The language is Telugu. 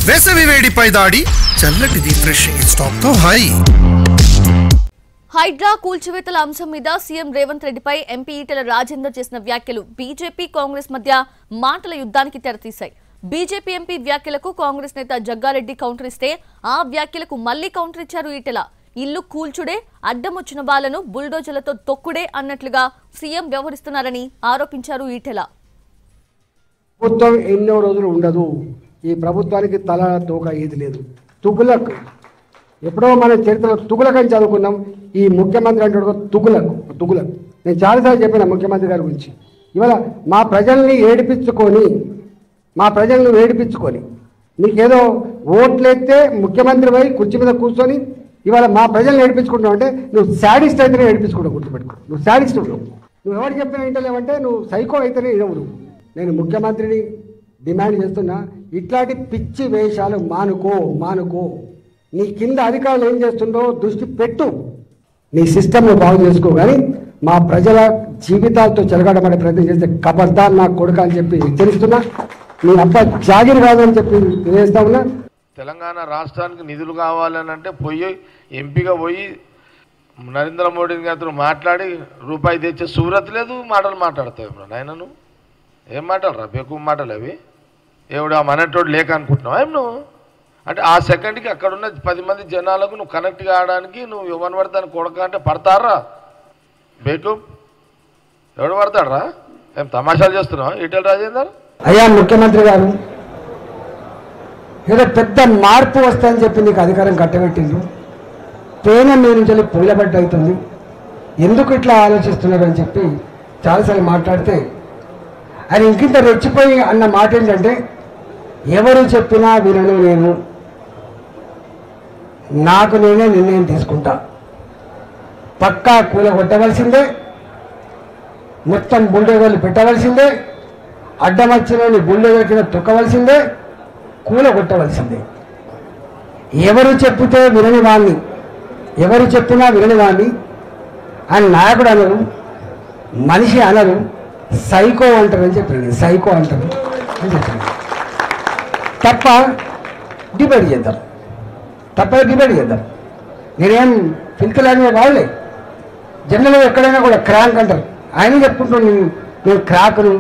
వేసవి వేడిపై దాడి చల్లటి రిఫ్రెషింగ్ స్టాప్ తో హాయ్. హైడ్రా కూల్చివేతల అంశం మీద సీఎం రేవంత్ రెడ్డిపై ఎంపీ ఈటెల రాజేందర్ చేసిన వ్యాఖ్యలు బీజేపీ కాంగ్రెస్ మధ్య మాటల యుద్ధానికి తెరతీశాయి. బీజేపీ ఎంపీ వ్యాఖ్యలకు కాంగ్రెస్ నేత జగ్గారెడ్డి కౌంటర్ ఇస్తే ఆ వ్యాఖ్యలకు మళ్లీ కౌంటర్ ఇచ్చారు ఈటెల. ఇల్లు కూల్చుడే, అడ్డమొచ్చిన వాళ్లను బుల్డోజర్లతో తొక్కుడే అన్నట్లుగా సీఎం వ్యవహరిస్తున్నారని ఆరోపించారు ఈటెల. ప్రభుత్వం ఎన్నో రోజులు ఉండదు. ఈ ప్రభుత్వానికి తల తోక ఏది లేదు. తుగులక్ ఎప్పుడో మన చరిత్రలో తుగులక్ అని చదువుకున్నాం. ఈ ముఖ్యమంత్రి అంటే తుగులక్ నేను చాలాసార్లు చెప్పిన ముఖ్యమంత్రి గారి గురించి. ఇవాళ మా ప్రజల్ని ఏడిపించుకొని నీకేదో ఓట్లెత్తే ముఖ్యమంత్రి పోయి కుర్చీ మీద కూర్చొని ఇవాళ మా ప్రజల్ని ఏడిపించుకుంటున్నావు అంటే నువ్వు శాడిస్ట్ అయితేనే ఏడిపించుకుంటావు. గుర్తుపెట్టుకో, నువ్వు శాడిస్ట్ నువ్వు ఎవరు చెప్పినా వింటలేవంటే నువ్వు సైకో అయితేనే ఇవ్వడు. నేను ముఖ్యమంత్రిని డిమాండ్ చేస్తున్నా, ఇట్లాంటి పిచ్చి వేషాలు మానుకో. నీ కింద అధికారులు ఏం చేస్తుందో దృష్టి పెట్టు, నీ సిస్టమ్ను బాగు చేసుకో. కానీ మా ప్రజల జీవితాలతో చెలగాటపడే ప్రయత్నం చేస్తే కబర్దార్ నా కొడుక అని చెప్పి హెచ్చరిస్తున్నా. నీ అబ్బా జాగిరి కాదని చెప్పి తెలియజేస్తా ఉన్నా. తెలంగాణ రాష్ట్రానికి నిధులు కావాలని అంటే ఎంపీగా పోయి నరేంద్ర మోడీ గారితో మాట్లాడి రూపాయి తెచ్చే సూరత్ లేదు. మాటలు మాట్లాడతావు నాయనను, ఏం మాటలు బేకు మాటలు అవి. ఎవడు ఆ మనటోడు లేక అనుకుంటున్నావు ఏం నువ్వు? అంటే ఆ సెకండ్కి అక్కడున్న 10 మంది జనాలకు నువ్వు కనెక్ట్ కావడానికి నువ్వు ఎవరిని పడతాను కొడక అంటే పడతారా బేకు? ఎవడు పడతాడరా? ఏం తమాషాలు చేస్తున్నావు ఈటెల రాజేందర్? అయ్యా ముఖ్యమంత్రి గారు, ఏదో పెద్ద మార్పు వస్తాయని చెప్పి నీకు అధికారం కట్టబెట్టిండు. తేనె మీ నుంచి పొయ్యిలబడ్డ అవుతుంది. ఎందుకు ఇట్లా ఆలోచిస్తున్నారు అని చెప్పి చాలాసార్లు మాట్లాడితే ఆయన ఇంకింత రెచ్చిపోయి అన్న మాట ఏంటంటే, ఎవరు చెప్పినా వినను, నేను నాకు నేనే నిర్ణయం తీసుకుంటా, పక్కా కూలగొట్టవలసిందే, మొత్తం బుల్డోజర్లు పెట్టవలసిందే, అడ్డమచ్చిన బుల్డోజర్ కింద తొక్కవలసిందే, కూలగొట్టవలసిందే. ఎవరు చెప్పితే వినని వాణ్ణి, ఎవరు చెప్పినా వినని వాణ్ణి ఆయన నాయకుడు అనరు, మనిషి అనరు, సైకో అంటారు అని చెప్పండి. సైకో అంటారు అని చెప్పండి. తప్ప డిబేట్ చేద్దాం. నేనేం ఫిల్కలాడిన వాళ్ళే జనరల్గా ఎక్కడైనా కూడా క్రాంక్ అంటారు. ఆయన చెప్పుకుంటాను నేను క్రాకును,